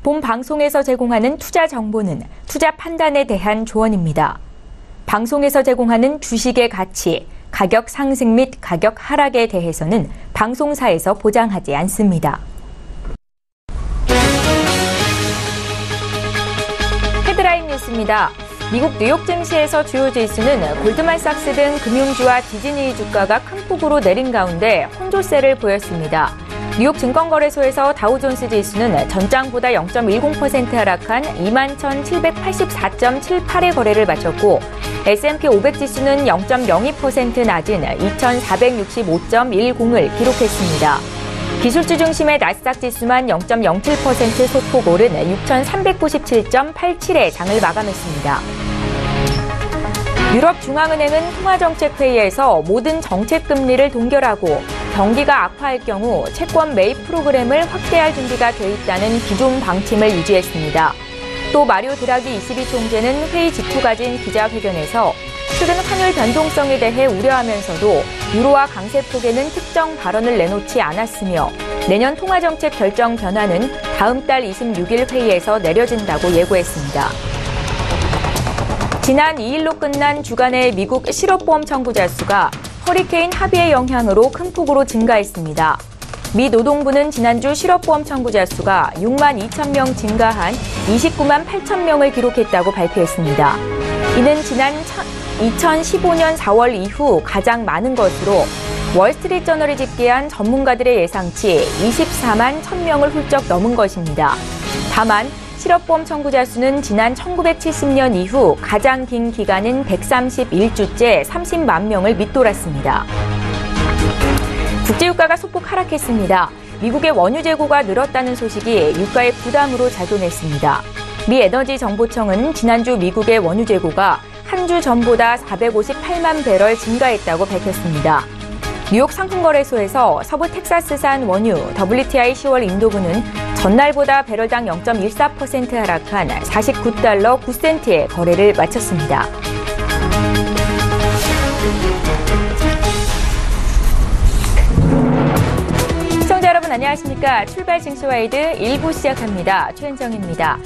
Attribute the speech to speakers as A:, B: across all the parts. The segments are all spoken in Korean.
A: 본 방송에서 제공하는 투자 정보는 투자 판단에 대한 조언입니다. 방송에서 제공하는 주식의 가치, 가격 상승 및 가격 하락에 대해서는 방송사에서 보장하지 않습니다. 헤드라인 뉴스입니다. 미국 뉴욕 증시에서 주요 지수는 골드만삭스 등 금융주와 디즈니 주가가 큰 폭으로 내린 가운데 혼조세를 보였습니다. 뉴욕 증권거래소에서 다우존스 지수는 전장보다 0.10% 하락한 21,784.78의 거래를 마쳤고 S&P 500 지수는 0.02% 낮은 2,465.10을 기록했습니다. 기술주 중심의 나스닥 지수만 0.07% 소폭 오른 6,397.87의 장을 마감했습니다. 유럽중앙은행은 통화정책회의에서 모든 정책금리를 동결하고 경기가 악화할 경우 채권 매입 프로그램을 확대할 준비가 돼 있다는 기존 방침을 유지했습니다. 또 마리오 드라기 ECB 총재는 회의 직후 가진 기자회견에서 최근 환율 변동성에 대해 우려하면서도 유로화 강세 폭에는 특정 발언을 내놓지 않았으며 내년 통화정책 결정 변화는 다음 달 26일 회의에서 내려진다고 예고했습니다. 지난 2일로 끝난 주간의 미국 실업보험 청구자 수가 허리케인 하비의 영향으로 큰 폭으로 증가했습니다. 미 노동부는 지난주 실업보험 청구자 수가 6만 2천 명 증가한 29만 8천 명을 기록했다고 발표했습니다. 이는 지난 2015년 4월 이후 가장 많은 것으로 월스트리트저널이 집계한 전문가들의 예상치 24만 1천 명을 훌쩍 넘은 것입니다. 다만 실업보험 청구자 수는 지난 1970년 이후 가장 긴 기간인 131주째 30만 명을 밑돌았습니다. 국제유가가 소폭 하락했습니다. 미국의 원유 재고가 늘었다는 소식이 유가의 부담으로 작용했습니다. 미 에너지정보청은 지난주 미국의 원유 재고가 한 주 전보다 458만 배럴 증가했다고 밝혔습니다. 뉴욕 상품거래소에서 서부 텍사스산 원유 WTI 10월 인도분은 전날보다 배럴당 0.14% 하락한 49달러 9센트의 거래를 마쳤습니다. 시청자 여러분 안녕하십니까? 출발 증시와이드 1부 시작합니다. 최은정입니다.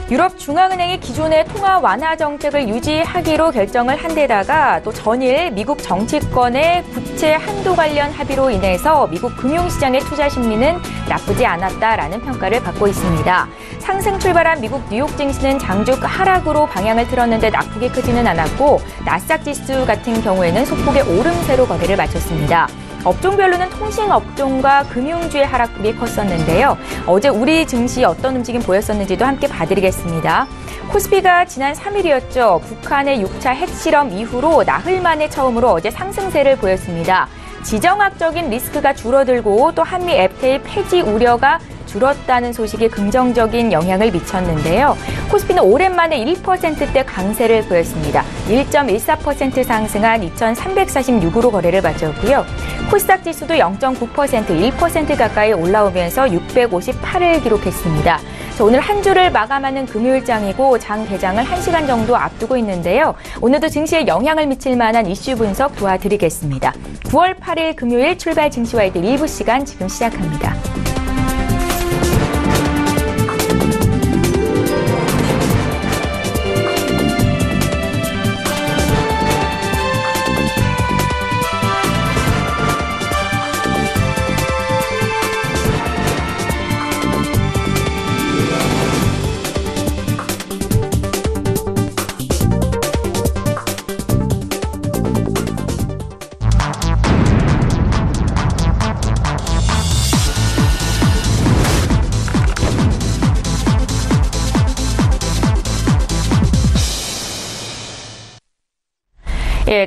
A: 유럽중앙은행이 기존의 통화 완화 정책을 유지하기로 결정을 한 데다가 또 전일 미국 정치권의 국채 한도 관련 합의로 인해서 미국 금융시장의 투자 심리는 나쁘지 않았다라는 평가를 받고 있습니다. 상승 출발한 미국 뉴욕 증시는 장중 하락으로 방향을 틀었는데 낙폭이 크지는 않았고 나스닥 지수 같은 경우에는 소폭의 오름세로 거래를 마쳤습니다. 업종별로는 통신업종과 금융주의 하락폭이 컸었는데요. 어제 우리 증시 어떤 움직임 보였었는지도 함께 봐드리겠습니다. 코스피가 지난 3일이었죠. 북한의 6차 핵실험 이후로 나흘 만에 처음으로 어제 상승세를 보였습니다. 지정학적인 리스크가 줄어들고 또 한미 FTA 폐지 우려가 줄었다는 소식이 긍정적인 영향을 미쳤는데요. 코스피는 오랜만에 1%대 강세를 보였습니다. 1.14% 상승한 2,346으로 거래를 마쳤고요. 코스닥 지수도 0.9%, 1% 가까이 올라오면서 658을 기록했습니다. 오늘 한 주를 마감하는 금요일장이고 장 개장을 1시간 정도 앞두고 있는데요. 오늘도 증시에 영향을 미칠 만한 이슈 분석 도와드리겠습니다. 9월 8일 금요일 출발 증시와이드 1부 시간 지금 시작합니다.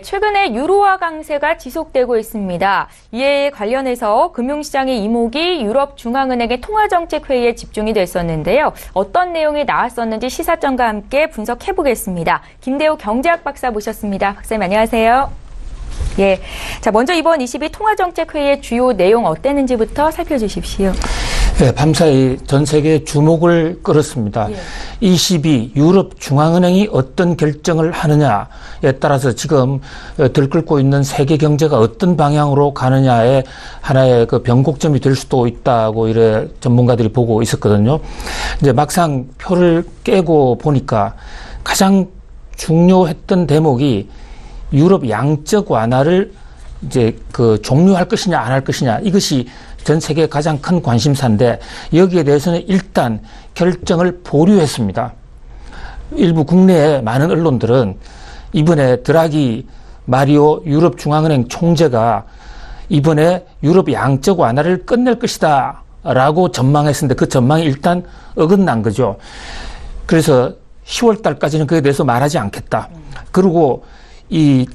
A: 최근에 유로화 강세가 지속되고 있습니다. 이에 관련해서 금융시장의 이목이 유럽중앙은행의 통화정책회의에 집중이 됐었는데요. 어떤 내용이 나왔었는지 시사점과 함께 분석해보겠습니다. 김대호 경제학 박사 모셨습니다. 박사님 안녕하세요. 자, 먼저 이번 22 통화정책회의의 주요 내용 어땠는지부터 살펴주십시오.
B: 네, 밤사이 전 세계에 주목을 끌었습니다. 22 유럽 중앙은행이 어떤 결정을 하느냐에 따라서 지금 들끓고 있는 세계 경제가 어떤 방향으로 가느냐에 하나의 그 변곡점이 될 수도 있다고 이래 전문가들이 보고 있었거든요. 이제 막상 표를 깨고 보니까 가장 중요했던 대목이 유럽 양적 완화를 이제 그 종료할 것이냐 안 할 것이냐, 이것이 전 세계의 가장 큰 관심사인데 여기에 대해서는 일단 결정을 보류했습니다. 일부 국내의 많은 언론들은 이번에 드라기 마리오 유럽 중앙은행 총재가 이번에 유럽 양적 완화를 끝낼 것이다 라고 전망했었는데 그 전망이 일단 어긋난 거죠. 그래서 10월 달까지는 그에 대해서 말하지 않겠다. 그리고 이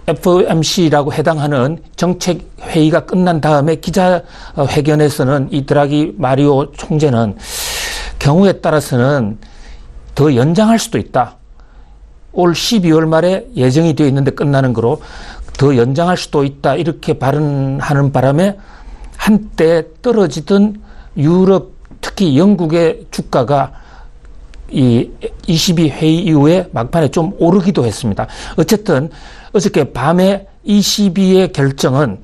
B: FOMC라고 해당하는 정책 회의가 끝난 다음에 기자회견에서는 이 드라기 마리오 총재는 경우에 따라서는 더 연장할 수도 있다. 올 12월 말에 예정이 되어 있는데 끝나는 거로 더 연장할 수도 있다. 이렇게 발언하는 바람에 한때 떨어지던 유럽, 특히 영국의 주가가 이 22 회의 이후에 막판에 좀 오르기도 했습니다. 어쨌든 어저께 밤에 ECB의 결정은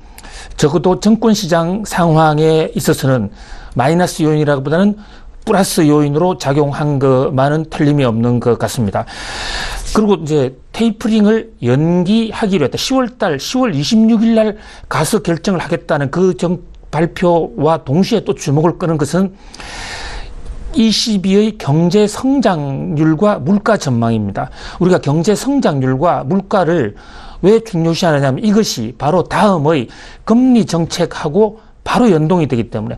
B: 적어도 정권시장 상황에 있어서는 마이너스 요인이라기보다는 플러스 요인으로 작용한 것만은 틀림이 없는 것 같습니다. 그리고 이제 테이퍼링을 연기하기로 했다. 10월 26일 날 가서 결정을 하겠다는 그 발표와 동시에 또 주목을 끄는 것은 ECB의 경제 성장률과 물가 전망입니다. 우리가 경제 성장률과 물가를 왜 중요시하느냐면 이것이 바로 다음의 금리 정책하고 바로 연동이 되기 때문에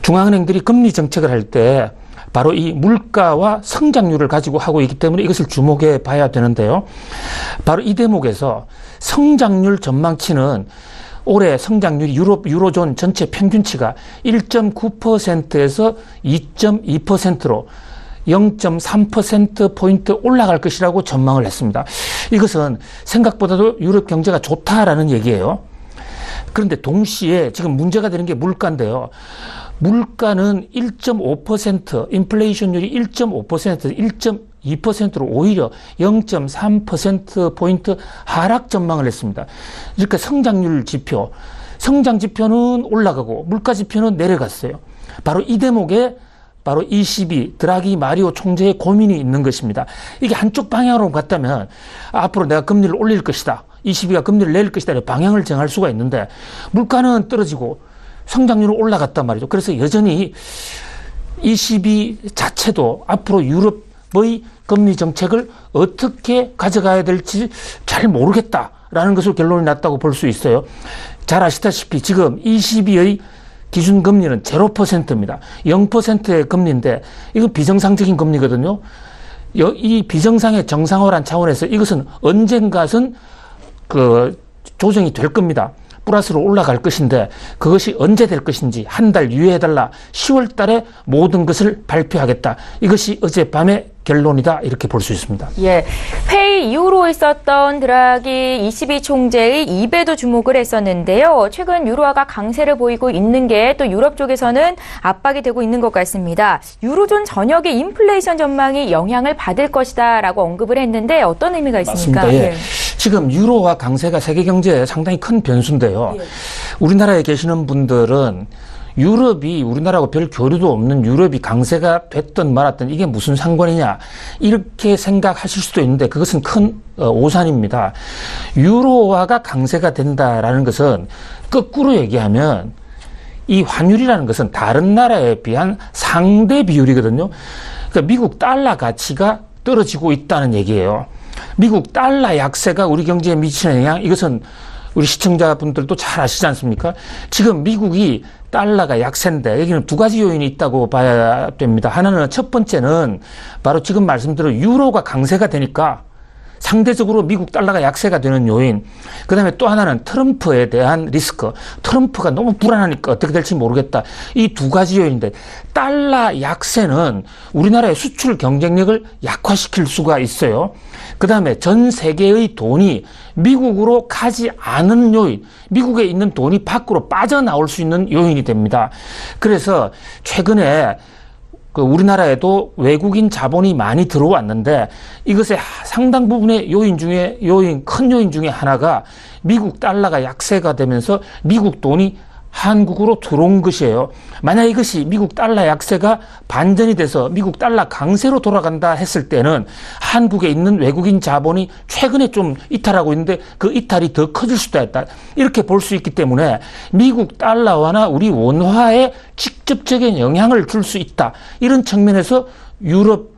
B: 중앙은행들이 금리 정책을 할 때 바로 이 물가와 성장률을 가지고 하고 있기 때문에 이것을 주목해 봐야 되는데요. 바로 이 대목에서 성장률 전망치는 올해 성장률이 유로존 전체 평균치가 1.9%에서 2.2%로 0.3%포인트 올라갈 것이라고 전망을 했습니다. 이것은 생각보다도 유럽 경제가 좋다라는 얘기예요. 그런데 동시에 지금 문제가 되는 게 물가인데요. 물가는 1.5%, 인플레이션율이 1.5%, 1.2%로 오히려 0.3%포인트 하락 전망을 했습니다. 이렇게 성장 지표는 올라가고 물가 지표는 내려갔어요. 바로 이 대목에 바로 ECB 드라기 마리오 총재의 고민이 있는 것입니다. 이게 한쪽 방향으로 갔다면 앞으로 내가 금리를 올릴 것이다. ECB가 금리를 내릴 것이다. 방향을 정할 수가 있는데 물가는 떨어지고 성장률은 올라갔단 말이죠. 그래서 여전히 ECB 자체도 앞으로 유럽의 금리 정책을 어떻게 가져가야 될지 잘 모르겠다라는 것으로 결론이 났다고 볼 수 있어요. 잘 아시다시피 지금 ECB의 기준금리는 0%입니다. 0%의 금리인데 이건 비정상적인 금리거든요. 이 비정상의 정상화란 차원에서 이것은 언젠가는 조정이 될 겁니다. 플러스로 올라갈 것인데 그것이 언제 될 것인지 한 달 유예해달라. 10월 달에 모든 것을 발표하겠다. 이것이 어젯밤의 결론이다. 이렇게 볼 수 있습니다.
A: 예, 회의 이후로 있었던 드라기 ECB 총재의 입에도 주목을 했었는데요. 최근 유로화가 강세를 보이고 있는 게 또 유럽 쪽에서는 압박이 되고 있는 것 같습니다. 유로존 전역의 인플레이션 전망이 영향을 받을 것이다라고 언급을 했는데 어떤 의미가 있습니까?
B: 맞습니다. 예. 지금 유로화 강세가 세계 경제에 상당히 큰 변수인데요. 예. 우리나라에 계시는 분들은 유럽이 우리나라하고 별 교류도 없는 유럽이 강세가 됐든 말았든 이게 무슨 상관이냐 이렇게 생각하실 수도 있는데 그것은 큰 오산입니다. 유로화가 강세가 된다라는 것은 거꾸로 얘기하면 이 환율이라는 것은 다른 나라에 비한 상대 비율이거든요. 그러니까 미국 달러 가치가 떨어지고 있다는 얘기예요. 미국 달러 약세가 우리 경제에 미치는 영향, 이것은 우리 시청자분들도 잘 아시지 않습니까? 지금 미국이 달러가 약세인데 여기는 두 가지 요인이 있다고 봐야 됩니다. 하나는 첫 번째는 바로 지금 말씀드린 유로가 강세가 되니까 상대적으로 미국 달러가 약세가 되는 요인, 그다음에 또 하나는 트럼프에 대한 리스크. 트럼프가 너무 불안하니까 어떻게 될지 모르겠다. 이 두 가지 요인인데 달러 약세는 우리나라의 수출 경쟁력을 약화시킬 수가 있어요. 그다음에 전 세계의 돈이 미국으로 가지 않은 요인, 미국에 있는 돈이 밖으로 빠져나올 수 있는 요인이 됩니다. 그래서 최근에 우리나라에도 외국인 자본이 많이 들어왔는데 이것의 상당 부분의 큰 요인 중에 하나가 미국 달러가 약세가 되면서 미국 돈이 한국으로 들어온 것이에요. 만약 이것이 미국 달러 약세가 반전이 돼서 미국 달러 강세로 돌아간다 했을 때는 한국에 있는 외국인 자본이 최근에 좀 이탈하고 있는데 그 이탈이 더 커질 수도 있다. 이렇게 볼 수 있기 때문에 미국 달러와나 우리 원화에 직접적인 영향을 줄 수 있다. 이런 측면에서 유럽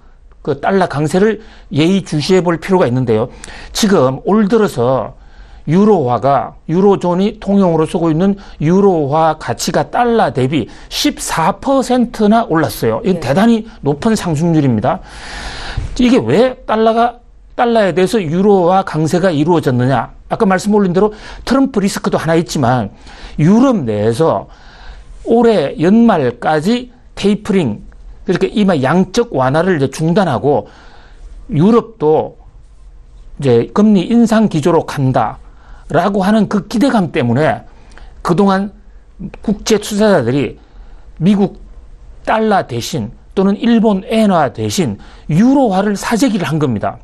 B: 그 달러 강세를 예의주시해 볼 필요가 있는데요. 지금 올 들어서 유로존이 통용으로 쓰고 있는 유로화 가치가 달러 대비 14%나 올랐어요. 이게 대단히 높은 상승률입니다. 이게 왜 달러에 대해서 유로화 강세가 이루어졌느냐? 아까 말씀 올린 대로 트럼프 리스크도 하나 있지만 유럽 내에서 올해 연말까지 테이퍼링, 그러니까 이마 양적 완화를 이제 중단하고 유럽도 이제 금리 인상 기조로 간다. 라고 하는 그 기대감 때문에 그동안 국제 투자자들이 미국 달러 대신 또는 일본 엔화 대신 유로화를 사재기를 한 겁니다.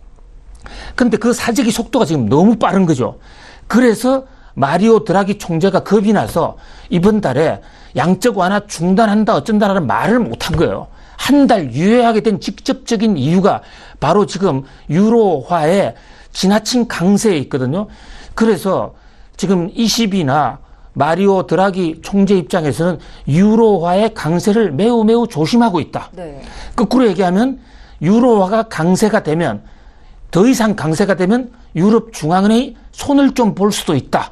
B: 그런데 그 사재기 속도가 지금 너무 빠른 거죠. 그래서 마리오 드라기 총재가 겁이 나서 이번 달에 양적 완화 중단한다 어쩐다라는 말을 못한 거예요. 한 달 유예하게 된 직접적인 이유가 바로 지금 유로화의 지나친 강세에 있거든요. 그래서 지금 ECB나 마리오 드라기 총재 입장에서는 유로화의 강세를 매우 조심하고 있다. 네. 거꾸로 얘기하면 유로화가 강세가 되면 더 이상 강세가 되면 유럽 중앙은행이 손을 좀 볼 수도 있다.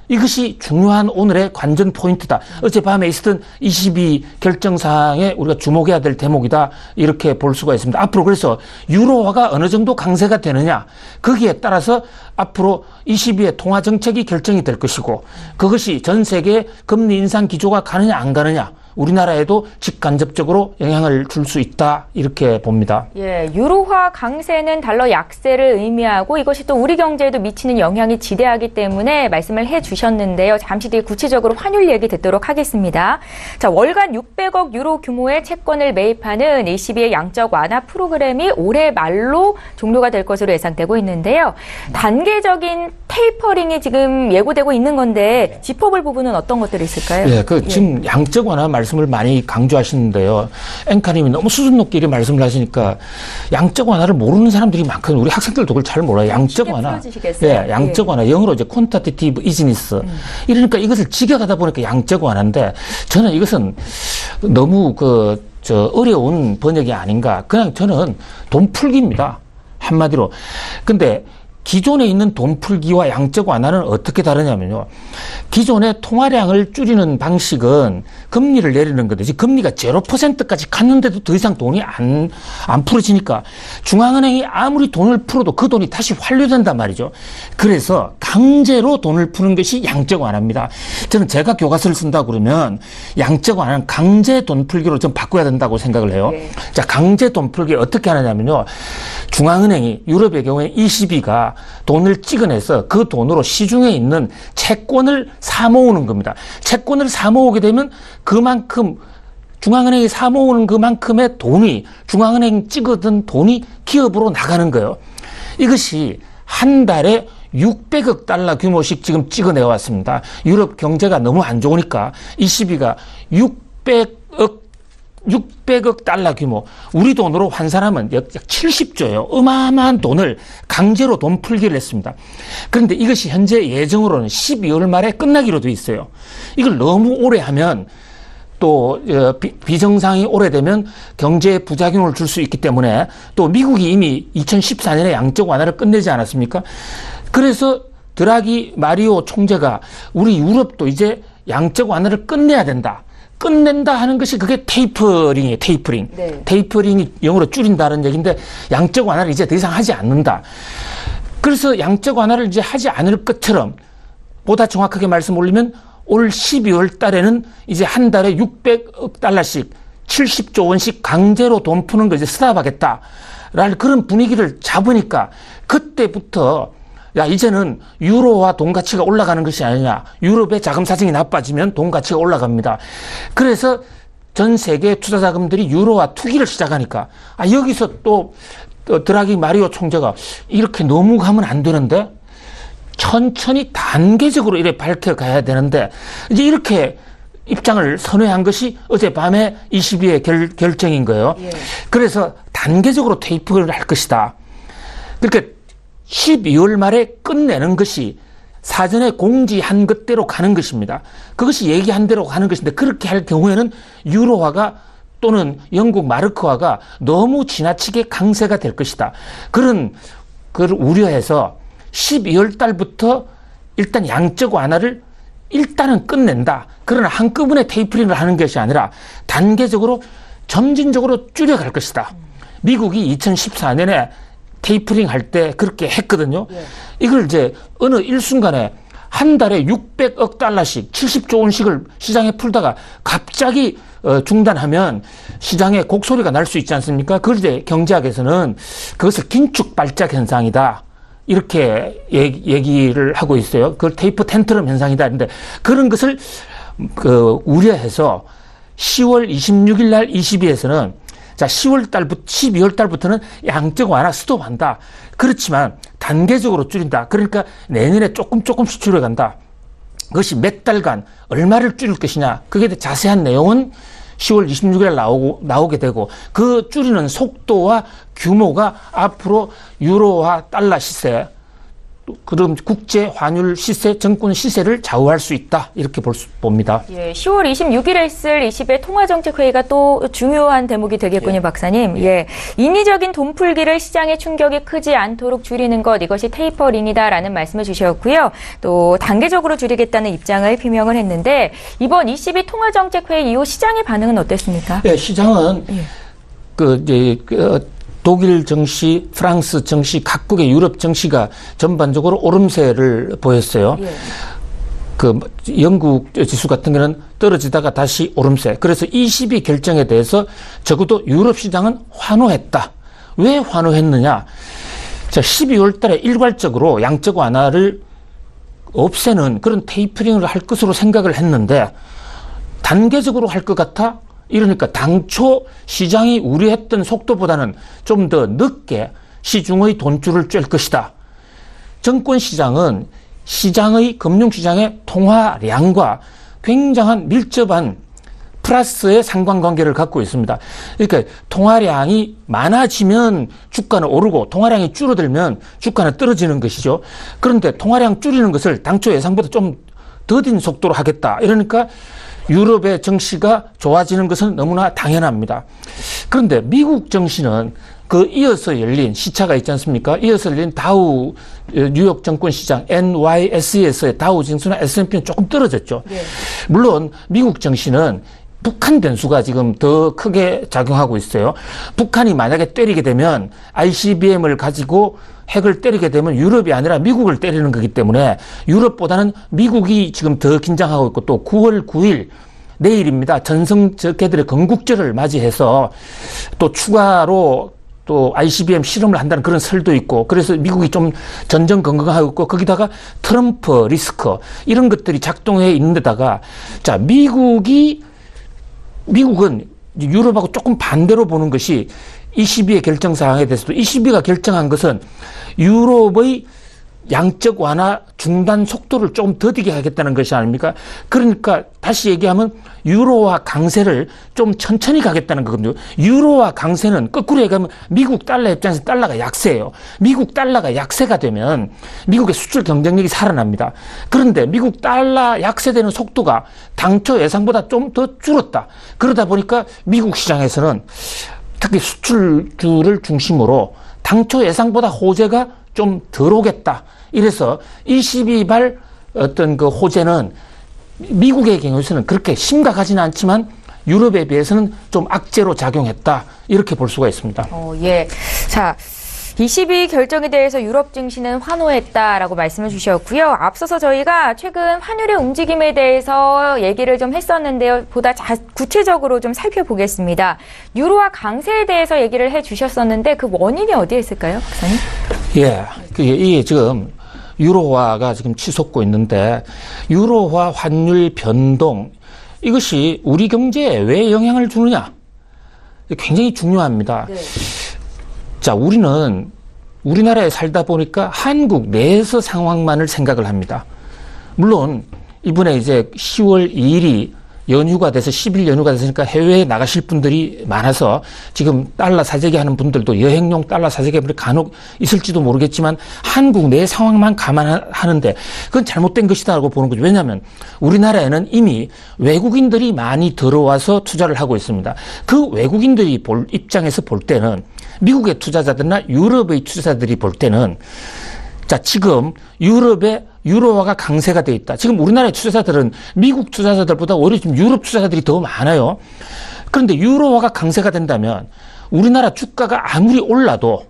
B: 이것이 중요한 오늘의 관전 포인트다. 어젯밤에 있었던 ECB 결정사항에 우리가 주목해야 될 대목이다. 이렇게 볼 수가 있습니다. 앞으로 그래서 유로화가 어느 정도 강세가 되느냐. 거기에 따라서 앞으로 ECB의 통화 정책이 결정이 될 것이고 그것이 전 세계의 금리 인상 기조가 가느냐 안 가느냐. 우리나라에도 직간접적으로 영향을 줄 수 있다 이렇게 봅니다.
A: 예, 유로화 강세는 달러 약세를 의미하고 이것이 또 우리 경제에도 미치는 영향이 지대하기 때문에 말씀을 해주셨는데요. 잠시 뒤에 구체적으로 환율 얘기 듣도록 하겠습니다. 자, 월간 600억 유로 규모의 채권을 매입하는 ECB의 양적 완화 프로그램이 올해 말로 종료가 될 것으로 예상되고 있는데요. 단계적인 테이퍼링이 지금 예고되고 있는 건데 짚어볼 부분은 어떤 것들이 있을까요?
B: 예, 지금 양적 완화 말씀을 많이 강조하시는데요. 앵커님이 너무 수준 높게 이렇게 말씀을 하시니까 양적 완화를 모르는 사람들이 많거든요. 우리 학생들도 그걸 잘 몰라요. 양적 완화. 예, 양적 완화. 영어로 이제 퀀터티티브 이즈니스. 이러니까 이것을 직역하다 보니까 양적 완화인데 저는 이것은 너무 어려운 번역이 아닌가. 그냥 저는 돈 풀기입니다. 한마디로. 근데 기존에 있는 돈 풀기와 양적 완화는 어떻게 다르냐면요. 기존의 통화량을 줄이는 방식은 금리를 내리는 건데 지금 금리가 0%까지 갔는데도 더 이상 돈이 안 풀어지니까 중앙은행이 아무리 돈을 풀어도 그 돈이 다시 환류된단 말이죠. 그래서 강제로 돈을 푸는 것이 양적 완화입니다. 저는 제가 교과서를 쓴다 그러면 양적 완화는 강제 돈 풀기로 좀 바꿔야 된다고 생각을 해요. 네. 자, 강제 돈 풀기 어떻게 하느냐면요. 중앙은행이 유럽의 경우에 ECB가 돈을 찍어내서 그 돈으로 시중에 있는 채권을 사모으는 겁니다. 채권을 사모으게 되면 그만큼 중앙은행이 사모으는 그만큼의 돈이 중앙은행 찍어둔 돈이 기업으로 나가는 거예요. 이것이 한 달에 600억 달러 규모씩 지금 찍어내 왔습니다. 유럽 경제가 너무 안 좋으니까 ECB가 600억 달러 규모, 우리 돈으로 환산하면 약 70조예요. 어마어마한 돈을 강제로 돈 풀기를 했습니다. 그런데 이것이 현재 예정으로는 12월 말에 끝나기로 돼 있어요. 이걸 너무 오래 하면 또 비정상이 오래되면 경제에 부작용을 줄 수 있기 때문에 또 미국이 이미 2014년에 양적 완화를 끝내지 않았습니까? 그래서 드라기 마리오 총재가 우리 유럽도 이제 양적 완화를 끝내야 된다. 끝낸다 하는 것이 그게 테이퍼링이에요. 테이퍼링. 네. 테이퍼링이 영어로 줄인다는 얘기인데 양적 완화를 이제 더 이상 하지 않는다. 그래서 양적 완화를 이제 하지 않을 것처럼 보다 정확하게 말씀 올리면 올 12월 달에는 이제 한 달에 600억 달러씩 70조 원씩 강제로 돈 푸는 거 이제 스탑하겠다라는 그런 분위기를 잡으니까 그때부터 야, 이제는 유로와 돈 가치가 올라가는 것이 아니냐. 유럽의 자금 사정이 나빠지면 돈 가치가 올라갑니다. 그래서 전 세계 투자 자금들이 유로화 투기를 시작하니까 여기서 또 드라기 마리오 총재가 이렇게 너무 가면 안 되는데 천천히 단계적으로 이렇게 밝혀가야 되는데 이제 이렇게 입장을 선회한 것이 어젯밤에 22의 결정인 거예요. 예. 그래서 단계적으로 테이프를 할 것이다. 그러니까 12월 말에 끝내는 것이 사전에 공지한 것대로 가는 것입니다. 그것이 얘기한 대로 가는 것인데 그렇게 할 경우에는 유로화가 또는 영국 마르크화가 너무 지나치게 강세가 될 것이다. 그런 걸 우려해서 12월 달부터 일단 양적 완화를 일단은 끝낸다. 그러나 한꺼번에 테이퍼링을 하는 것이 아니라 단계적으로 점진적으로 줄여갈 것이다. 미국이 2014년에 테이퍼링 할 때 그렇게 했거든요. 예. 이걸 이제 어느 일순간에 한 달에 600억 달러씩 70조 원씩을 시장에 풀다가 갑자기 중단하면 시장에 곡소리가 날 수 있지 않습니까? 그걸 이제 경제학에서는 그것을 긴축 발작 현상이다. 이렇게 얘기를 하고 있어요. 그걸 테이퍼 텐트럼 현상이다. 근데 그런 것을 우려해서 10월 26일 날 22에서는 자, 12월 달부터는 양적 완화 스톱한다. 그렇지만 단계적으로 줄인다. 그러니까 내년에 조금씩 줄여간다. 그것이 몇 달간 얼마를 줄일 것이냐. 그게 자세한 내용은 10월 26일에 나오게 되고 그 줄이는 속도와 규모가 앞으로 유로와 달러 시세, 그럼 국제 환율 시세, 정권 시세를 좌우할 수 있다. 이렇게 봅니다. 예,
A: 10월 26일에 있을 20의 통화정책회의가 또 중요한 대목이 되겠군요, 예. 박사님. 예. 인위적인 돈 풀기를 시장의 충격이 크지 않도록 줄이는 것, 이것이 테이퍼링이다라는 말씀을 주셨고요. 또 단계적으로 줄이겠다는 입장을 표명을 했는데 이번 22 통화정책회의 이후 시장의 반응은 어땠습니까?
B: 예, 시장은 독일 증시, 프랑스 증시, 각국의 유럽 증시가 전반적으로 오름세를 보였어요. 예. 영국 지수 같은 경우는 떨어지다가 다시 오름세. 그래서 22 결정에 대해서 적어도 유럽 시장은 환호했다. 왜 환호했느냐? 자, 12월 달에 일괄적으로 양적 완화를 없애는 그런 테이퍼링을 할 것으로 생각을 했는데 단계적으로 할 것 같아? 이러니까 당초 시장이 우려했던 속도보다는 좀 더 늦게 시중의 돈줄을 쨘 것이다. 정권시장은 금융시장의 통화량과 굉장한 밀접한 플러스의 상관관계를 갖고 있습니다. 그러니까 통화량이 많아지면 주가는 오르고 통화량이 줄어들면 주가는 떨어지는 것이죠. 그런데 통화량 줄이는 것을 당초 예상보다 좀 더딘 속도로 하겠다. 이러니까 유럽의 증시가 좋아지는 것은 너무나 당연합니다. 그런데 미국 증시는 이어서 열린 시차가 있지 않습니까? 이어서 열린 다우 뉴욕 증권시장 NYSE에서의 다우 지수나 S&P는 조금 떨어졌죠. 네. 물론 미국 증시는 북한 변수가 지금 더 크게 작용하고 있어요. 북한이 만약에 때리게 되면 ICBM을 가지고 핵을 때리게 되면 유럽이 아니라 미국을 때리는 거기 때문에 유럽보다는 미국이 지금 더 긴장하고 있고 또 9월 9일 내일입니다. 전성적개들의 건국절을 맞이해서 또 추가로 또 ICBM 실험을 한다는 그런 설도 있고 그래서 미국이 좀 전전긍긍하고 있고 거기다가 트럼프 리스크 이런 것들이 작동해 있는 데다가 자, 미국은 유럽하고 조금 반대로 보는 것이 22의 결정 사항에 대해서도 22가 결정한 것은 유럽의 양적 완화 중단 속도를 좀 더디게 하겠다는 것이 아닙니까? 그러니까 다시 얘기하면 유로화 강세를 좀 천천히 가겠다는 거거든요. 유로화 강세는 거꾸로 얘기하면 미국 달러 입장에서 달러가 약세예요. 미국 달러가 약세가 되면 미국의 수출 경쟁력이 살아납니다. 그런데 미국 달러 약세되는 속도가 당초 예상보다 좀 더 줄었다. 그러다 보니까 미국 시장에서는 특히 수출주를 중심으로 당초 예상보다 호재가 좀 덜 오겠다. 이래서 22발 어떤 호재는 미국의 경우에서는 그렇게 심각하지는 않지만 유럽에 비해서는 좀 악재로 작용했다. 이렇게 볼 수가 있습니다.
A: 예. 자, ECB 결정에 대해서 유럽 증시는 환호했다라고 말씀을 주셨고요. 앞서서 저희가 최근 환율의 움직임에 대해서 얘기를 좀 했었는데요. 보다 구체적으로 좀 살펴보겠습니다. 유로화 강세에 대해서 얘기를 해주셨었는데 그 원인이 어디에 있을까요, 박사님?
B: 예, 이게 지금 유로화가 지금 치솟고 있는데 유로화 환율 변동 이것이 우리 경제에 왜 영향을 주느냐? 굉장히 중요합니다. 네. 자, 우리나라에 살다 보니까 한국 내에서 상황만을 생각을 합니다. 물론 이번에 이제 10월 2일이 연휴가 돼서 10일 연휴가 됐으니까 해외에 나가실 분들이 많아서 지금 달러 사재기 하는 분들도 여행용 달러 사재기 분들이 간혹 있을지도 모르겠지만 한국 내 상황만 감안하는데 그건 잘못된 것이다라고 보는 거죠. 왜냐하면 우리나라에는 이미 외국인들이 많이 들어와서 투자를 하고 있습니다. 그 외국인들이 입장에서 볼 때는 미국의 투자자들이나 유럽의 투자자들이 볼 때는 자, 지금 유럽의 유로화가 강세가 돼 있다. 지금 우리나라의 투자자들은 미국 투자자들보다 오히려 지금 유럽 투자자들이 더 많아요. 그런데 유로화가 강세가 된다면 우리나라 주가가 아무리 올라도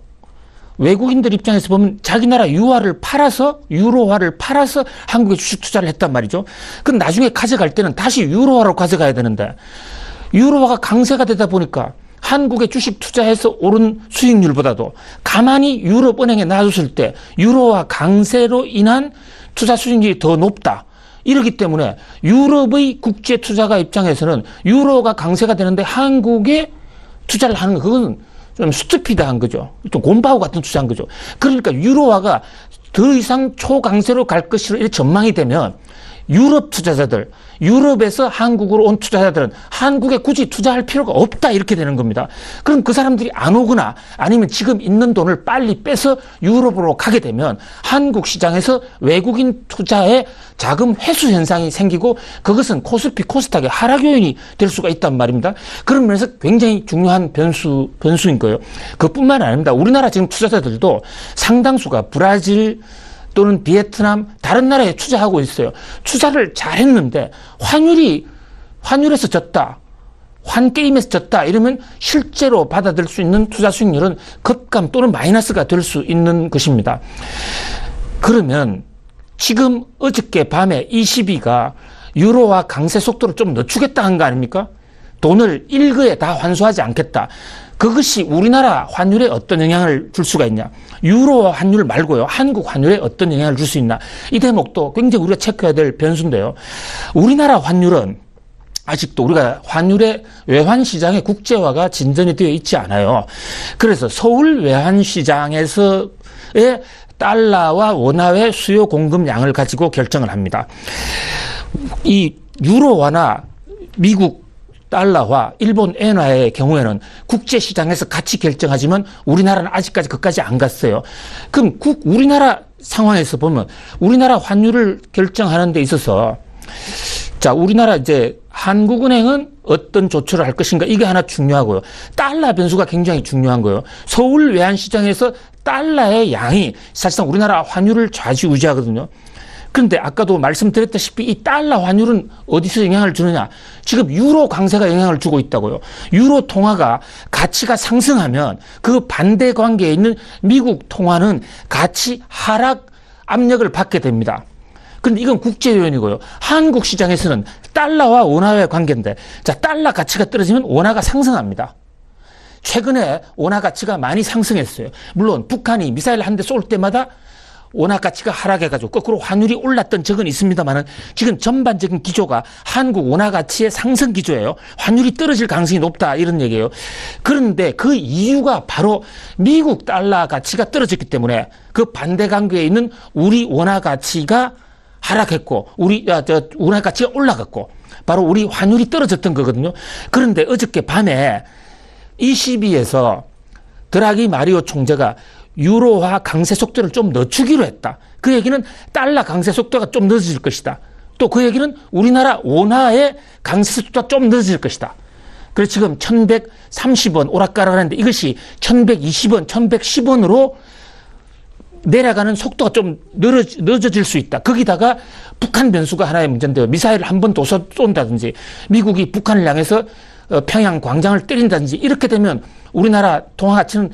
B: 외국인들 입장에서 보면 자기 나라 유로화를 팔아서 한국에 주식 투자를 했단 말이죠. 그럼 나중에 가져갈 때는 다시 유로화로 가져가야 되는데 유로화가 강세가 되다 보니까 한국에 주식 투자해서 오른 수익률보다도 가만히 유럽은행에 놔뒀을 때 유로화 강세로 인한 투자 수익률이 더 높다. 이러기 때문에 유럽의 국제 투자가 입장에서는 유로가 강세가 되는데 한국에 투자를 하는 거 그건 좀 스투피드한 거죠. 좀 곰바우 같은 투자한 거죠. 그러니까 유로화가 더 이상 초강세로 갈 것으로 이렇게 전망이 되면 유럽 투자자들, 유럽에서 한국으로 온 투자자들은 한국에 굳이 투자할 필요가 없다 이렇게 되는 겁니다. 그럼 그 사람들이 안 오거나 아니면 지금 있는 돈을 빨리 빼서 유럽으로 가게 되면 한국 시장에서 외국인 투자에 자금 회수 현상이 생기고 그것은 코스피, 코스닥의 하락 요인이 될 수가 있단 말입니다. 그런 면에서 굉장히 중요한 변수인 거예요. 그뿐만 아닙니다. 우리나라 지금 투자자들도 상당수가 브라질 또는 베트남 다른 나라에 투자하고 있어요. 투자를 잘했는데 환율에서 졌다. 환게임에서 졌다. 이러면 실제로 받아들일 수 있는 투자 수익률은 급감 또는 마이너스가 될 수 있는 것입니다. 그러면 지금 어저께 밤에 ECB가 유로화 강세 속도를 좀 늦추겠다 한 거 아닙니까? 돈을 일거에 다 환수하지 않겠다. 그것이 우리나라 환율에 어떤 영향을 줄 수가 있냐. 유로 환율 말고요. 한국 환율에 어떤 영향을 줄 수 있나. 이 대목도 굉장히 우리가 체크해야 될 변수인데요. 우리나라 환율은 아직도 우리가 환율의 외환시장의 국제화가 진전이 되어 있지 않아요. 그래서 서울 외환시장에서의 달러와 원화의 수요 공급량을 가지고 결정을 합니다. 이 유로화나 미국 달러와 일본 엔화의 경우에는 국제시장에서 같이 결정하지만 우리나라는 아직까지 그까지 안 갔어요. 그럼 우리나라 상황에서 보면 우리나라 환율을 결정하는 데 있어서 자, 우리나라 이제 한국은행은 어떤 조처를 할 것인가 이게 하나 중요하고요. 달러 변수가 굉장히 중요한 거예요. 서울 외환시장에서 달러의 양이 사실상 우리나라 환율을 좌지우지하거든요. 그런데 아까도 말씀드렸다시피 이 달러 환율은 어디서 영향을 주느냐. 지금 유로 강세가 영향을 주고 있다고요. 유로 통화가 가치가 상승하면 그 반대 관계에 있는 미국 통화는 가치 하락 압력을 받게 됩니다. 그런데 이건 국제 요인이고요. 한국 시장에서는 달러와 원화의 관계인데 자, 달러 가치가 떨어지면 원화가 상승합니다. 최근에 원화 가치가 많이 상승했어요. 물론 북한이 미사일 한 대 쏠 때마다 원화 가치가 하락해가지고 거꾸로 환율이 올랐던 적은 있습니다만은 지금 전반적인 기조가 한국 원화 가치의 상승 기조예요. 환율이 떨어질 가능성이 높다 이런 얘기예요. 그런데 그 이유가 바로 미국 달러 가치가 떨어졌기 때문에 그 반대 관계에 있는 우리 원화 가치가 하락했고 원화 가치가 올라갔고 바로 우리 환율이 떨어졌던 거거든요. 그런데 어저께 밤에 ECB에서 드라기 마리오 총재가 유로화 강세 속도를 좀 늦추기로 했다. 그 얘기는 달러 강세 속도가 좀 늦어질 것이다. 또 그 얘기는 우리나라 원화의 강세 속도가 좀 늦어질 것이다. 그래서 지금 1130원 오락가락하는데 이것이 1120원, 1110원으로 내려가는 속도가 좀 늦어질 수 있다. 거기다가 북한 변수가 하나의 문제인데요. 미사일을 한 번 더 쏜다든지 미국이 북한을 향해서 평양 광장을 때린다든지 이렇게 되면 우리나라 통화 가치는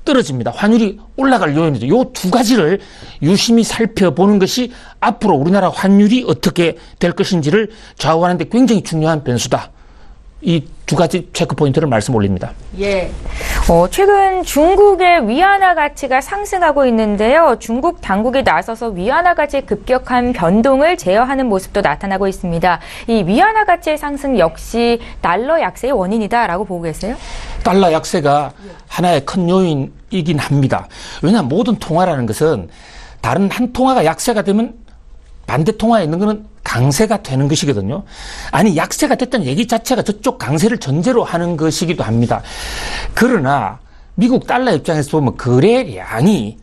B: 떨어집니다. 환율이 올라갈 요인이죠. 요 두 가지를 유심히 살펴보는 것이 앞으로 우리나라 환율이 어떻게 될 것인지를 좌우하는 데 굉장히 중요한 변수다. 이 두 가지 체크 포인트를 말씀 올립니다.
A: 예. 최근 중국의 위안화 가치가 상승하고 있는데요. 중국 당국이 나서서 위안화 가치의 급격한 변동을 제어하는 모습도 나타나고 있습니다. 이 위안화 가치의 상승 역시 달러 약세의 원인이다라고 보고 계세요?
B: 달러 약세가 하나의 큰 요인이긴 합니다. 왜냐하면 모든 통화라는 것은 다른 한 통화가 약세가 되면 반대 통화에 있는 것은 강세가 되는 것이거든요. 아니 약세가 됐다는 얘기 자체가 저쪽 강세를 전제로 하는 것이기도 합니다. 그러나 미국 달러 입장에서 보면 거래량이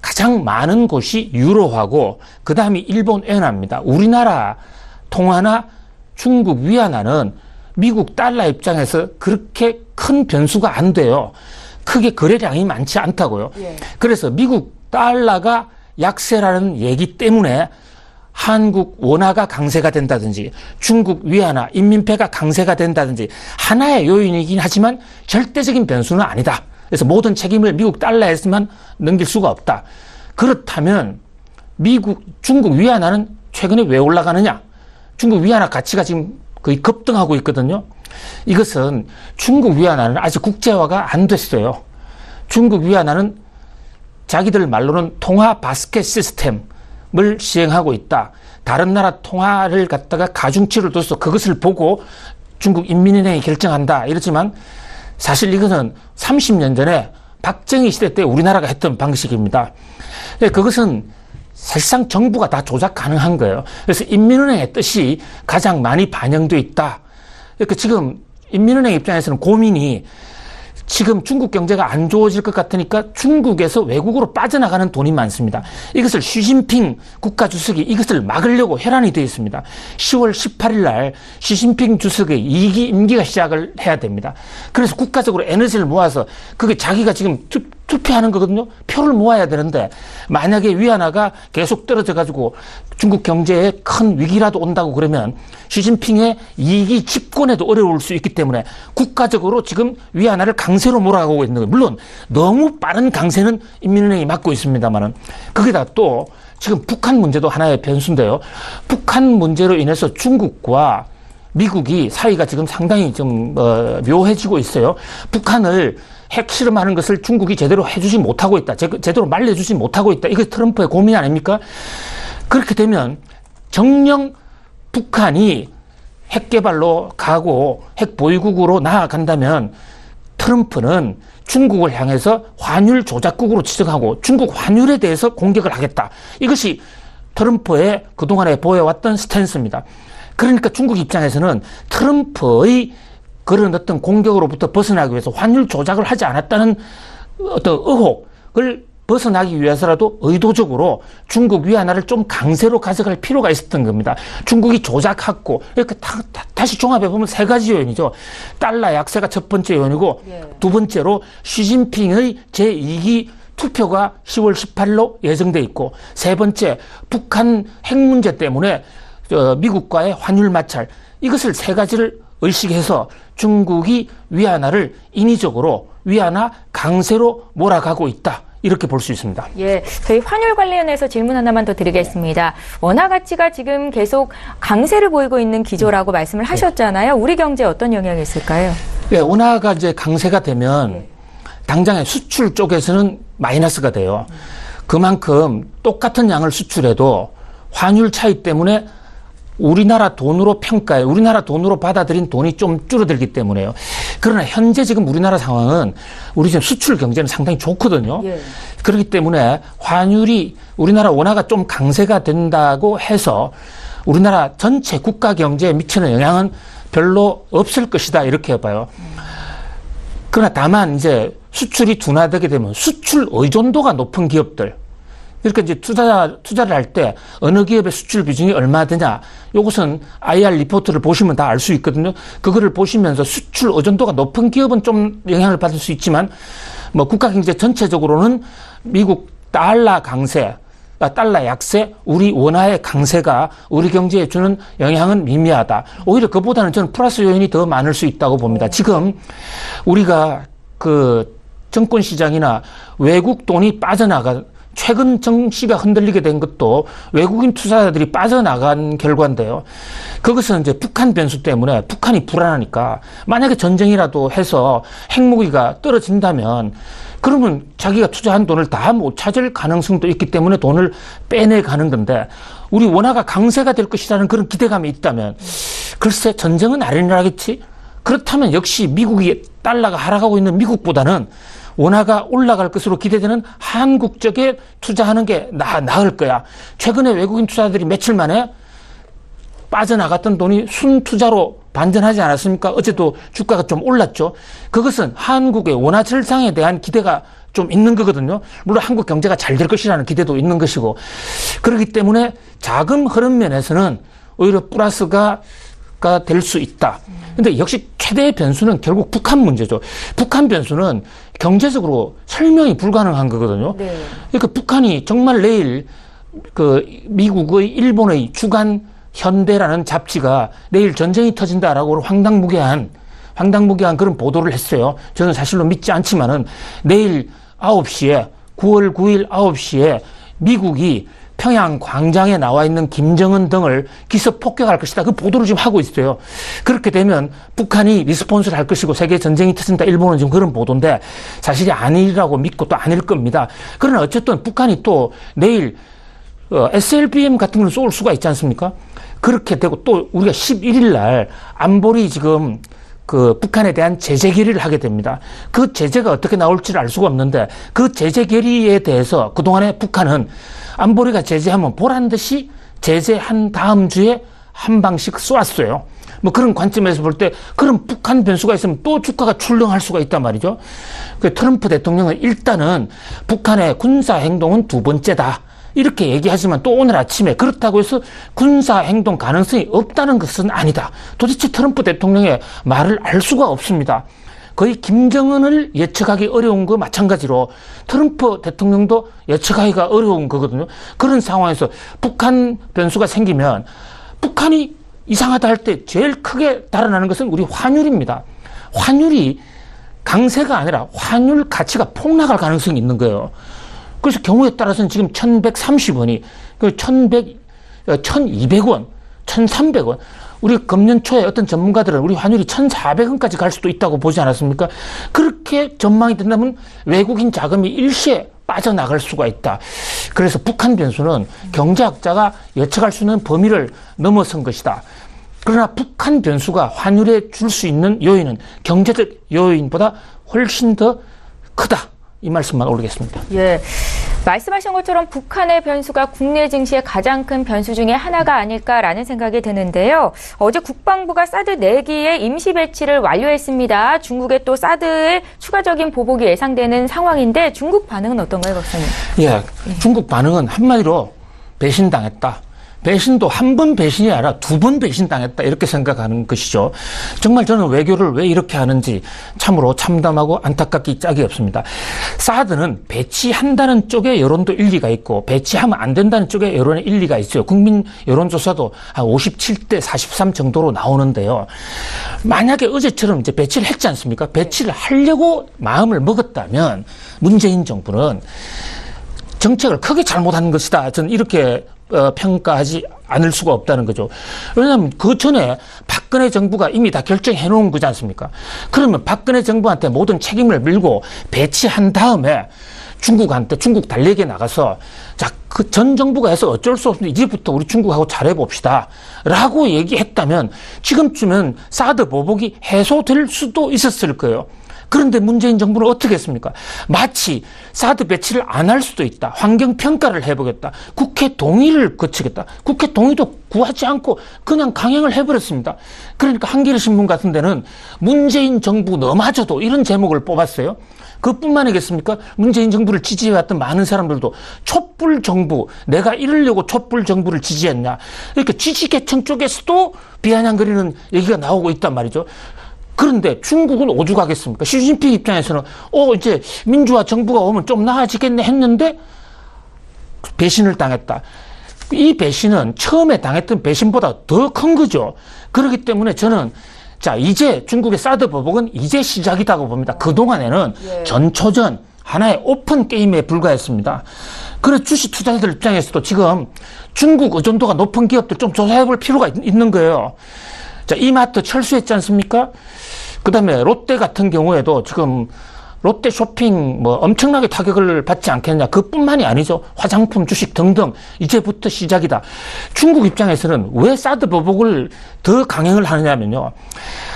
B: 가장 많은 곳이 유로화고 그 다음이 일본 엔화입니다. 우리나라 통화나 중국 위안화는 미국 달러 입장에서 그렇게 큰 변수가 안 돼요. 크게 거래량이 많지 않다고요. 예. 그래서 미국 달러가 약세라는 얘기 때문에 한국 원화가 강세가 된다든지 중국 위안화, 인민폐가 강세가 된다든지 하나의 요인이긴 하지만 절대적인 변수는 아니다. 그래서 모든 책임을 미국 달러에서만 넘길 수가 없다. 그렇다면 중국 위안화는 최근에 왜 올라가느냐? 중국 위안화 가치가 지금 거의 급등하고 있거든요. 이것은 중국 위안화는 아직 국제화가 안 됐어요. 중국 위안화는 자기들 말로는 통화 바스켓 시스템을 시행하고 있다. 다른 나라 통화를 갖다가 가중치를 둬서 그것을 보고 중국 인민은행이 결정한다. 이렇지만 사실 이것은 30년 전에 박정희 시대 때 우리나라가 했던 방식입니다. 그것은 사실상 정부가 다 조작 가능한 거예요. 그래서 인민은행의 뜻이 가장 많이 반영되어 있다. 그러니까 지금 인민은행 입장에서는 고민이 지금 중국 경제가 안 좋아질 것 같으니까 중국에서 외국으로 빠져나가는 돈이 많습니다. 이것을 시진핑 국가주석이 이것을 막으려고 혈안이 되어 있습니다. 10월 18일 날 시진핑 주석의 2기 임기가 시작을 해야 됩니다. 그래서 국가적으로 에너지를 모아서 그게 자기가 지금 투표하는 거거든요. 표를 모아야 되는데 만약에 위안화가 계속 떨어져가지고 중국 경제에 큰 위기라도 온다고 그러면 시진핑의 2기 집권에도 어려울 수 있기 때문에 국가적으로 지금 위안화를 강세로 몰아가고 있는 거예요. 물론 너무 빠른 강세는 인민은행이 막고 있습니다만은 거기다 또 지금 북한 문제도 하나의 변수인데요. 북한 문제로 인해서 중국과 미국이 사이가 지금 상당히 좀 묘해지고 있어요. 북한을 핵실험하는 것을 중국이 제대로 해주지 못하고 있다. 제대로 말려주지 못하고 있다. 이게 트럼프의 고민 아닙니까? 그렇게 되면 정녕 북한이 핵 개발로 가고 핵 보유국으로 나아간다면 트럼프는 중국을 향해서 환율 조작국으로 지적하고 중국 환율에 대해서 공격을 하겠다. 이것이 트럼프의 그동안에 보여왔던 스탠스입니다. 그러니까 중국 입장에서는 트럼프의 그런 어떤 공격으로부터 벗어나기 위해서 환율 조작을 하지 않았다는 어떤 의혹을 벗어나기 위해서라도 의도적으로 중국 위안화를 좀 강세로 가져갈 필요가 있었던 겁니다. 중국이 조작했고, 이렇게 다시 종합해보면 세 가지 요인이죠. 달러 약세가 첫 번째 요인이고, 두 번째로 시진핑의 제2기 투표가 10월 18일로 예정돼 있고, 세 번째, 북한 핵 문제 때문에 미국과의 환율 마찰, 이것을 세 가지를 의식해서 중국이 위안화를 인위적으로 위안화 강세로 몰아가고 있다. 이렇게 볼 수 있습니다. 예,
A: 저희 환율 관련해서 질문 하나만 더 드리겠습니다. 원화 가치가 지금 계속 강세를 보이고 있는 기조라고 말씀을 하셨잖아요. 우리 경제에 어떤 영향이 있을까요?
B: 예, 원화가 이제 강세가 되면 당장의 수출 쪽에서는 마이너스가 돼요. 그만큼 똑같은 양을 수출해도 환율 차이 때문에 우리나라 돈으로 평가해, 우리나라 돈으로 받아들인 돈이 좀 줄어들기 때문에요. 그러나 현재 지금 우리나라 상황은 우리 지금 수출 경제는 상당히 좋거든요. 예. 그렇기 때문에 환율이 우리나라 원화가 좀 강세가 된다고 해서 우리나라 전체 국가 경제에 미치는 영향은 별로 없을 것이다 이렇게 봐요. 그러나 다만 이제 수출이 둔화되게 되면 수출 의존도가 높은 기업들, 그러니까 이제 투자를 할 때 어느 기업의 수출 비중이 얼마 되냐, 이것은 IR 리포트를 보시면 다 알 수 있거든요. 그거를 보시면서 수출 의존도가 높은 기업은 좀 영향을 받을 수 있지만, 뭐 국가 경제 전체적으로는 미국 달러 강세, 달러 약세, 우리 원화의 강세가 우리 경제에 주는 영향은 미미하다. 오히려 그보다는 저는 플러스 요인이 더 많을 수 있다고 봅니다. 지금 우리가 정권 시장이나 외국 돈이 빠져나가 최근 정시가 흔들리게 된 것도 외국인 투자자들이 빠져나간 결과인데요. 그것은 이제 북한 변수 때문에 북한이 불안하니까 만약에 전쟁이라도 해서 핵무기가 떨어진다면 그러면 자기가 투자한 돈을 다 못 찾을 가능성도 있기 때문에 돈을 빼내가는 건데 우리 원화가 강세가 될 것이라는 그런 기대감이 있다면 글쎄 전쟁은 아니라겠지. 그렇다면 역시 미국이 달러가 하락하고 있는 미국보다는 원화가 올라갈 것으로 기대되는 한국 쪽에 투자하는 게 나을 거야. 최근에 외국인 투자들이 며칠 만에 빠져나갔던 돈이 순투자로 반전하지 않았습니까? 어제도 주가가 좀 올랐죠. 그것은 한국의 원화 절상에 대한 기대가 좀 있는 거거든요. 물론 한국 경제가 잘 될 것이라는 기대도 있는 것이고 그렇기 때문에 자금 흐름 면에서는 오히려 플러스가 될 수 있다. 근데 역시 최대의 변수는 결국 북한 문제죠. 북한 변수는 경제적으로 설명이 불가능한 거거든요.
A: 네.
B: 그러니까 북한이 정말 내일 미국의 일본의 주간 현대라는 잡지가 내일 전쟁이 터진다라고 황당무계한 그런 보도를 했어요. 저는 사실로 믿지 않지만은 내일 9시에 9월 9일 9시에 미국이 평양 광장에 나와 있는 김정은 등을 기습 폭격할 것이다. 그 보도를 지금 하고 있어요. 그렇게 되면 북한이 리스폰스를 할 것이고 세계 전쟁이 터진다. 일본은 지금 그런 보도인데 사실이 아니라고 믿고 또 아닐 겁니다. 그러나 어쨌든 북한이 또 내일 SLBM 같은 걸 쏠 수가 있지 않습니까? 그렇게 되고 또 우리가 11일 날 안보리 지금 북한에 대한 제재 결의를 하게 됩니다. 그 제재가 어떻게 나올지를 알 수가 없는데 그 제재 결의에 대해서 그동안에 북한은 안보리가 제재하면 보란 듯이 제재한 다음 주에 한 방씩 쏘았어요. 뭐 그런 관점에서 볼 때 그런 북한 변수가 있으면 또 주가가 출렁할 수가 있단 말이죠. 그 트럼프 대통령은 일단은 북한의 군사 행동은 두 번째다. 이렇게 얘기하지만 또 오늘 아침에 그렇다고 해서 군사 행동 가능성이 없다는 것은 아니다. 도대체 트럼프 대통령의 말을 알 수가 없습니다. 거의 김정은을 예측하기 어려운 거 마찬가지로 트럼프 대통령도 예측하기가 어려운 거거든요. 그런 상황에서 북한 변수가 생기면 북한이 이상하다 할 때 제일 크게 달아나는 것은 우리 환율입니다. 환율이 강세가 아니라 환율 가치가 폭락할 가능성이 있는 거예요. 그래서 경우에 따라서는 지금 1130원이 1200원, 1300원. 우리 금년 초에 어떤 전문가들은 우리 환율이 1400원까지 갈 수도 있다고 보지 않았습니까? 그렇게 전망이 된다면 외국인 자금이 일시에 빠져나갈 수가 있다. 그래서 북한 변수는 경제학자가 예측할 수 있는 범위를 넘어선 것이다. 그러나 북한 변수가 환율에 줄 수 있는 요인은 경제적 요인보다 훨씬 더 크다. 이 말씀만 올리겠습니다.
A: 예. 말씀하신 것처럼 북한의 변수가 국내 증시의 가장 큰 변수 중에 하나가 아닐까라는 생각이 드는데요. 어제 국방부가 사드 4기의 임시 배치를 완료했습니다. 중국의 또 사드의 추가적인 보복이 예상되는 상황인데 중국 반응은 어떤가요, 박사님?
B: 예. 중국 반응은 한마디로 배신당했다. 배신도 한 번 배신이 아니라 2번 배신당했다 이렇게 생각하는 것이죠. 정말 저는 외교를 왜 이렇게 하는지 참으로 참담하고 안타깝기 짝이 없습니다. 사드는 배치한다는 쪽의 여론도 일리가 있고 배치하면 안 된다는 쪽의 여론의 일리가 있어요. 국민 여론조사도 한 57대 43 정도로 나오는데요. 만약에 어제처럼 이제 배치를 했지 않습니까? 배치를 하려고 마음을 먹었다면 문재인 정부는 정책을 크게 잘못한 것이다. 저는 이렇게 평가하지 않을 수가 없다는 거죠. 왜냐하면 그 전에 박근혜 정부가 이미 다 결정해 놓은 거지 않습니까? 그러면 박근혜 정부한테 모든 책임을 밀고 배치한 다음에 중국 달리기에 나가서 자, 그 전 정부가 해서 어쩔 수 없는데 이제부터 우리 중국하고 잘해봅시다. 라고 얘기했다면 지금쯤은 사드 보복이 해소될 수도 있었을 거예요. 그런데 문재인 정부는 어떻게 했습니까? 마치 사드 배치를 안 할 수도 있다. 환경평가를 해보겠다. 국회 동의를 거치겠다. 국회 동의도 구하지 않고 그냥 강행을 해버렸습니다. 그러니까 한겨레 신문 같은 데는 문재인 정부 너마저도 이런 제목을 뽑았어요. 그뿐만이겠습니까? 문재인 정부를 지지해왔던 많은 사람들도 촛불 정부, 내가 이러려고 촛불 정부를 지지했냐. 이렇게 지지계층 쪽에서도 비아냥거리는 얘기가 나오고 있단 말이죠. 그런데 중국은 오죽하겠습니까? 시진핑 입장에서는 이제 민주화 정부가 오면 좀 나아지겠네 했는데 배신을 당했다. 이 배신은 처음에 당했던 배신보다 더 큰 거죠. 그렇기 때문에 저는 자, 이제 중국의 사드 보복은 이제 시작이라고 봅니다. 그동안에는 전초전 하나의 오픈 게임에 불과했습니다. 그래서 주식 투자자들 입장에서도 지금 중국 의존도가 높은 기업들 좀 조사해 볼 필요가 있는 거예요. 자, 이마트 철수했지 않습니까? 그 다음에 롯데 같은 경우에도 지금 롯데 쇼핑 뭐 엄청나게 타격을 받지 않겠냐. 그뿐만이 아니죠. 화장품 주식 등등 이제부터 시작이다. 중국 입장에서는 왜 사드 보복을 더 강행을 하느냐면요.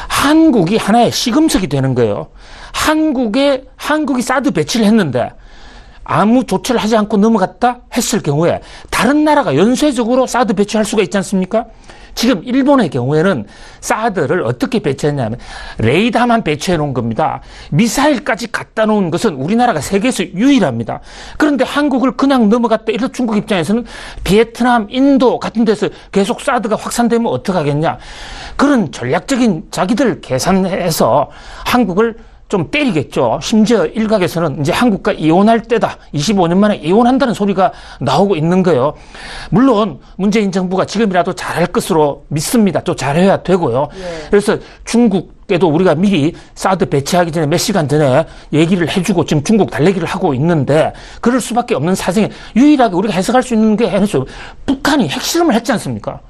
B: 한국이 하나의 시금석이 되는 거예요. 한국이 사드 배치를 했는데 아무 조치를 하지 않고 넘어갔다 했을 경우에 다른 나라가 연쇄적으로 사드 배치할 수가 있지 않습니까? 지금 일본의 경우에는 사드를 어떻게 배치했냐면 레이더만 배치해 놓은 겁니다. 미사일까지 갖다 놓은 것은 우리나라가 세계에서 유일합니다. 그런데 한국을 그냥 넘어갔다 이래서 중국 입장에서는 베트남, 인도 같은 데서 계속 사드가 확산되면 어떡하겠냐. 그런 전략적인 자기들 계산해서 한국을 좀 때리겠죠. 심지어 일각에서는 이제 한국과 이혼할 때다. 25년 만에 이혼한다는 소리가 나오고 있는 거예요. 물론 문재인 정부가 지금이라도 잘할 것으로 믿습니다. 또 잘해야 되고요. 그래서 중국에도 우리가 미리 사드 배치하기 전에 몇 시간 전에 얘기를 해주고 지금 중국 달래기를 하고 있는데 그럴 수밖에 없는 사정에 유일하게 우리가 해석할 수 있는 게 북한이 핵실험을 했지 않습니까?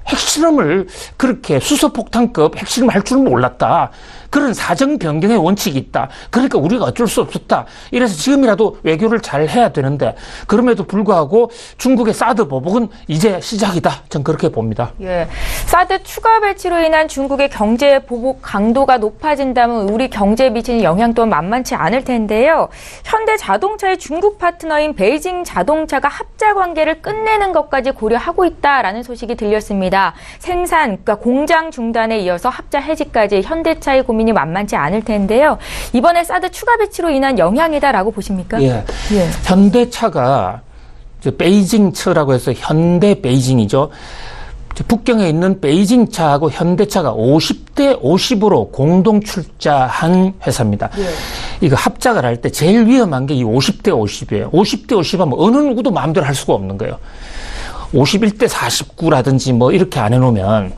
B: 핵실험을 그렇게 수소폭탄급 핵실험을 할 줄은 몰랐다. 그런 사정 변경의 원칙이 있다. 그러니까 우리가 어쩔 수 없었다. 이래서 지금이라도 외교를 잘 해야 되는데 그럼에도 불구하고 중국의 사드 보복은 이제 시작이다. 전 그렇게 봅니다.
A: 예, 사드 추가 배치로 인한 중국의 경제 보복 강도가 높아진다면 우리 경제에 미치는 영향 또한 만만치 않을 텐데요. 현대자동차의 중국 파트너인 베이징 자동차가 합자 관계를 끝내는 것까지 고려하고 있다라는 소식이 들렸습니다. 생산, 그러니까 공장 중단에 이어서 합자 해지까지 현대차의 고민이 만만치 않을 텐데요. 이번에 사드 추가 배치로 인한 영향이다라고 보십니까?
B: 예. 현대차가 베이징차라고 해서 현대 베이징이죠. 북경에 있는 베이징차하고 현대차가 50대 50으로 공동 출자한 회사입니다. 이거 합작을 할 때 제일 위험한 게 이 50대 50이에요. 50대 50 하면 어느 누구도 마음대로 할 수가 없는 거예요. 51대 49라든지 뭐 이렇게 안 해놓으면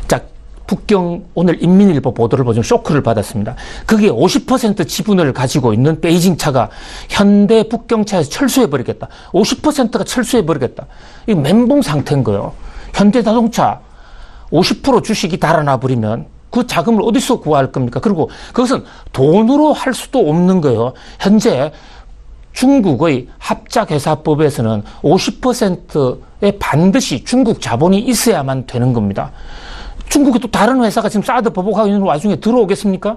B: 자, 북경 오늘 인민일보 보도를 보시면 쇼크를 받았습니다. 그게 50% 지분을 가지고 있는 베이징차가 현대 북경차에서 철수해버리겠다. 50%가 철수해버리겠다. 이게 멘붕 상태인 거예요. 현대자동차 50% 주식이 달아나 버리면 그 자금을 어디서 구할 겁니까? 그리고 그것은 돈으로 할 수도 없는 거예요. 현재 중국의 합작회사법에서는 50%에 반드시 중국 자본이 있어야만 되는 겁니다. 중국에 또 다른 회사가 지금 사드 보복하고 있는 와중에 들어오겠습니까?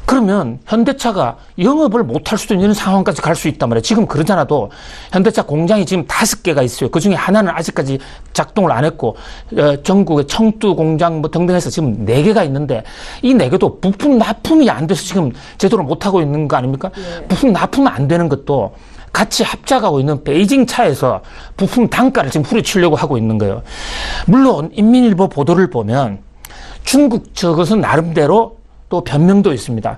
B: 그러면 현대차가 영업을 못할 수도 있는 상황까지 갈 수 있단 말이에요. 지금 그러잖아도 현대차 공장이 지금 5개가 있어요. 그중에 하나는 아직까지 작동을 안 했고 전국의 청두 공장 뭐 등등 해서 지금 4개가 있는데 이 4개도 부품 납품이 안 돼서 지금 제대로 못하고 있는 거 아닙니까? 부품 납품 안 되는 것도 같이 합작하고 있는 베이징 차에서 부품 단가를 지금 후려치려고 하고 있는 거예요. 물론 인민일보 보도를 보면 중국 저것은 나름대로 또 변명도 있습니다.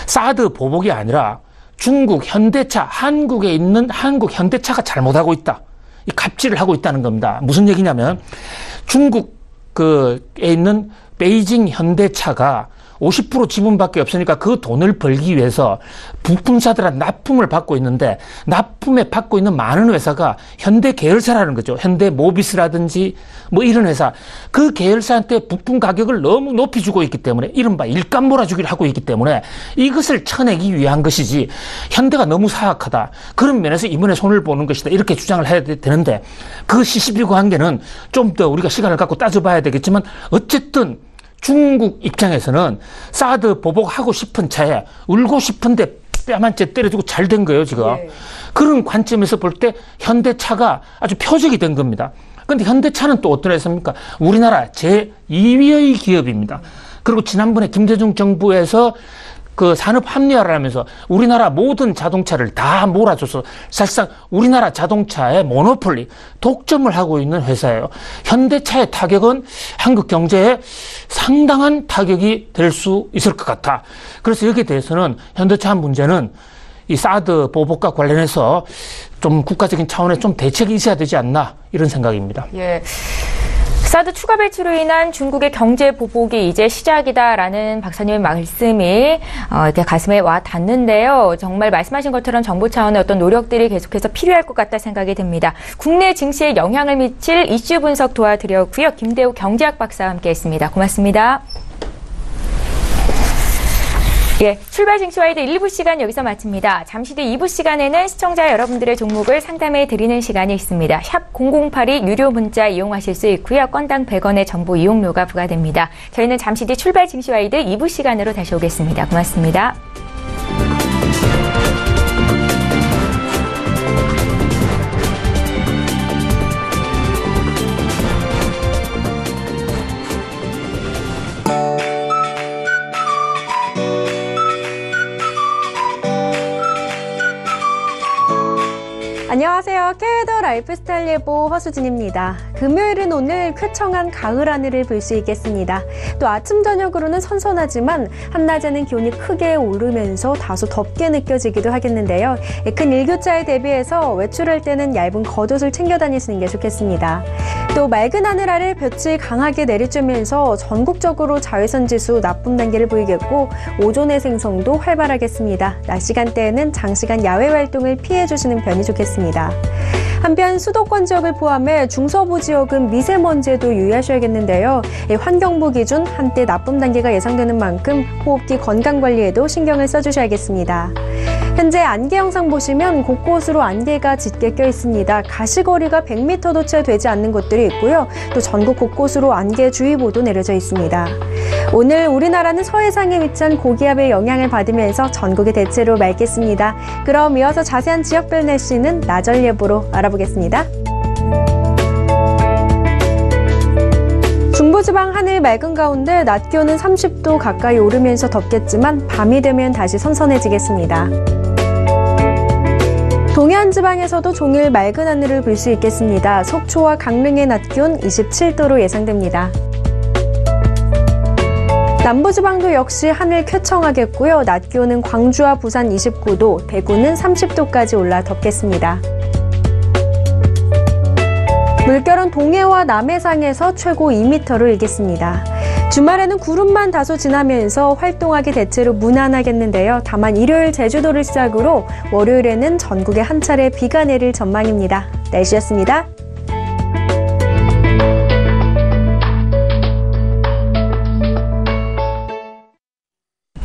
B: 사드 보복이 아니라 중국 현대차, 한국에 있는 한국 현대차가 잘못하고 있다. 이 갑질을 하고 있다는 겁니다. 무슨 얘기냐면 중국에 있는 베이징 현대차가 50% 지분밖에 없으니까 그 돈을 벌기 위해서 부품사들한테 납품을 받고 있는데 납품에 받고 있는 많은 회사가 현대 계열사라는 거죠. 현대 모비스라든지 뭐 이런 회사. 그 계열사한테 부품 가격을 너무 높이 주고 있기 때문에 이른바 일감 몰아주기를 하고 있기 때문에 이것을 쳐내기 위한 것이지 현대가 너무 사악하다. 그런 면에서 이번에 손을 보는 것이다. 이렇게 주장을 해야 되는데 그 시시비고 한계는 좀 더 우리가 시간을 갖고 따져봐야 되겠지만 어쨌든 중국 입장에서는 사드 보복하고 싶은 차에 울고 싶은데 뺨 한 째 때려주고 잘 된 거예요, 지금. 그런 관점에서 볼 때 현대차가 아주 표적이 된 겁니다. 그런데 현대차는 또 어떤 회사입니까? 우리나라 제2위의 기업입니다. 그리고 지난번에 김대중 정부에서 그 산업 합리화를 하면서 우리나라 모든 자동차를 다 몰아줘서 사실상 우리나라 자동차의 모노폴리, 독점을 하고 있는 회사예요. 현대차의 타격은 한국 경제에 상당한 타격이 될 수 있을 것 같아. 그래서 여기에 대해서는 현대차 문제는 이 사드 보복과 관련해서 좀 국가적인 차원의 좀 대책이 있어야 되지 않나 이런 생각입니다.
A: 예. 사드 추가 배치로 인한 중국의 경제 보복이 이제 시작이다라는 박사님의 말씀이 이렇게 가슴에 와 닿는데요. 정말 말씀하신 것처럼 정부 차원의 어떤 노력들이 계속해서 필요할 것 같다 생각이 듭니다. 국내 증시에 영향을 미칠 이슈 분석 도와드렸고요. 김대우 경제학 박사와 함께했습니다. 고맙습니다. 예, 출발 증시와이드 1부 시간 여기서 마칩니다. 잠시 뒤 2부 시간에는 시청자 여러분들의 종목을 상담해 드리는 시간이 있습니다. 샵 0082 유료 문자 이용하실 수 있고요. 건당 100원의 정보 이용료가 부과됩니다. 저희는 잠시 뒤 출발 증시와이드 2부 시간으로 다시 오겠습니다. 고맙습니다.
C: 안녕하세요. 캐더 라이프스타일 예보 허수진입니다. 금요일은 오늘 쾌청한 가을 하늘을 볼 수 있겠습니다. 또 아침 저녁으로는 선선하지만 한낮에는 기온이 크게 오르면서 다소 덥게 느껴지기도 하겠는데요. 큰 일교차에 대비해서 외출할 때는 얇은 겉옷을 챙겨 다니시는 게 좋겠습니다. 또 맑은 하늘 아래 볕이 강하게 내리쬐면서 전국적으로 자외선 지수 나쁨 단계를 보이겠고 오존의 생성도 활발하겠습니다. 낮 시간대에는 장시간 야외 활동을 피해 주시는 편이 좋겠습니다. 한편 수도권 지역을 포함해 중서부 지역은 미세먼지에도 유의하셔야겠는데요. 환경부 기준 한때 나쁨 단계가 예상되는 만큼 호흡기 건강관리에도 신경을 써주셔야겠습니다. 현재 안개 영상 보시면 곳곳으로 안개가 짙게 껴 있습니다. 가시거리가 100m도 채 되지 않는 곳들이 있고요. 또 전국 곳곳으로 안개주의보도 내려져 있습니다. 오늘 우리나라는 서해상에 위치한 고기압의 영향을 받으면서 전국이 대체로 맑겠습니다. 그럼 이어서 자세한 지역별 날씨는 나절 예보로 알아보겠습니다. 중부지방 하늘 맑은 가운데 낮 기온은 30도 가까이 오르면서 덥겠지만 밤이 되면 다시 선선해지겠습니다. 동해안 지방에서도 종일 맑은 하늘을 볼 수 있겠습니다. 속초와 강릉의 낮 기온 27도로 예상됩니다. 남부지방도 역시 하늘 쾌청하겠고요. 낮 기온은 광주와 부산 29도, 대구는 30도까지 올라 덥겠습니다. 물결은 동해와 남해상에서 최고 2m를 일겠습니다. 주말에는 구름만 다소 지나면서 활동하기 대체로 무난하겠는데요. 다만 일요일 제주도를 시작으로 월요일에는 전국에 한 차례 비가 내릴 전망입니다. 날씨였습니다.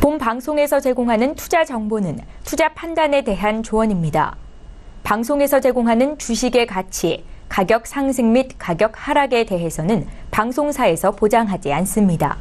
A: 본 방송에서 제공하는 투자 정보는 투자 판단에 대한 조언입니다. 방송에서 제공하는 주식의 가치, 가격 상승 및 가격 하락에 대해서는 방송사에서 보장하지 않습니다.